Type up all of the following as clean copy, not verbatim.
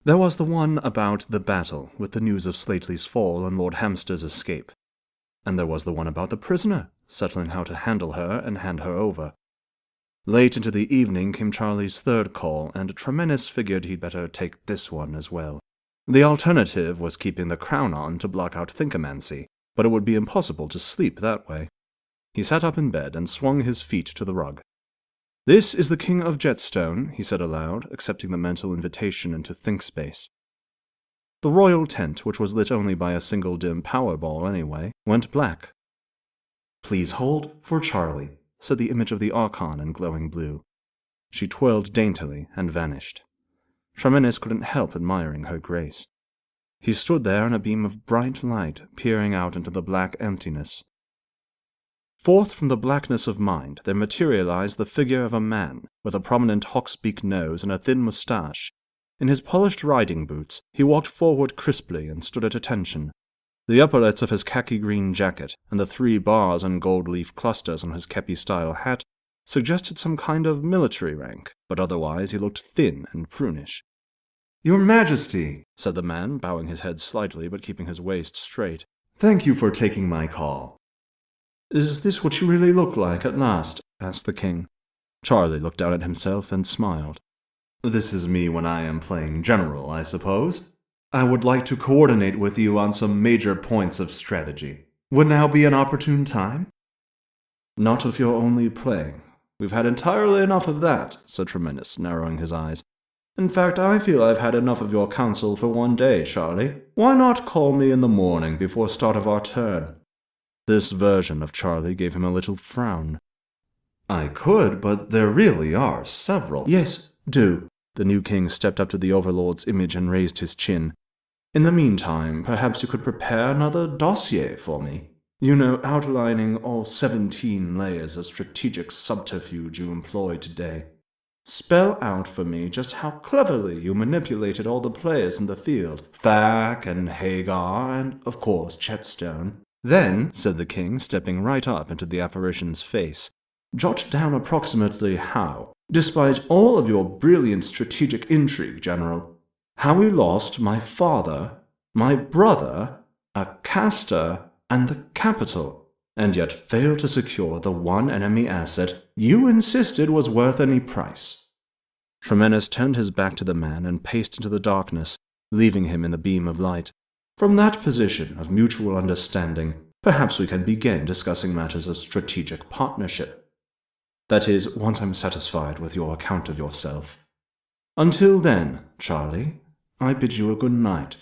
There was the one about the battle, with the news of Slately's fall and Lord Hamster's escape. And there was the one about the prisoner, settling how to handle her and hand her over. Late into the evening came Charlie's third call, and Tramennis figured he'd better take this one as well. The alternative was keeping the crown on to block out Thinkomancy, but it would be impossible to sleep that way. He sat up in bed and swung his feet to the rug. "This is the King of Jetstone," he said aloud, accepting the mental invitation into ThinkSpace. The royal tent, which was lit only by a single dim power ball anyway, went black. "Please hold for Charlie," said the image of the Archon in glowing blue. She twirled daintily and vanished. Tramennis couldn't help admiring her grace. He stood there in a beam of bright light, peering out into the black emptiness. Forth from the blackness of mind there materialized the figure of a man, with a prominent hawksbeak nose and a thin moustache. In his polished riding boots, he walked forward crisply and stood at attention. The epaulets of his khaki-green jacket and the 3 bars and gold-leaf clusters on his kepi-style hat suggested some kind of military rank, but otherwise he looked thin and prunish. "Your Majesty," said the man, bowing his head slightly but keeping his waist straight, "thank you for taking my call." "Is this what you really look like at last?" asked the king. Charlie looked down at himself and smiled. "This is me when I am playing general, I suppose. I would like to coordinate with you on some major points of strategy. Would now be an opportune time?" "Not if you're only playing. We've had entirely enough of that," said Tramennis, narrowing his eyes. "In fact, I feel I've had enough of your counsel for one day, Charlie. Why not call me in the morning before start of our turn?" This version of Charlie gave him a little frown. "I could, but there really are several." "Yes, do." The new king stepped up to the Overlord's image and raised his chin. "In the meantime, perhaps you could prepare another dossier for me. You know, outlining all 17 layers of strategic subterfuge you employed today. Spell out for me just how cleverly you manipulated all the players in the field, Thack and Hagar and, of course, Chetstone. Then," said the king, stepping right up into the apparition's face, "jot down approximately how, despite all of your brilliant strategic intrigue, General, how we lost my father, my brother, a caster, and the capital, and yet failed to secure the one enemy asset you insisted was worth any price." Tramennis turned his back to the man and paced into the darkness, leaving him in the beam of light. "From that position of mutual understanding, perhaps we can begin discussing matters of strategic partnership. That is, once I'm satisfied with your account of yourself. Until then, Charlie, I bid you a good night."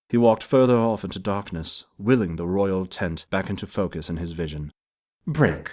He walked further off into darkness, willing the royal tent back into focus in his vision. Break.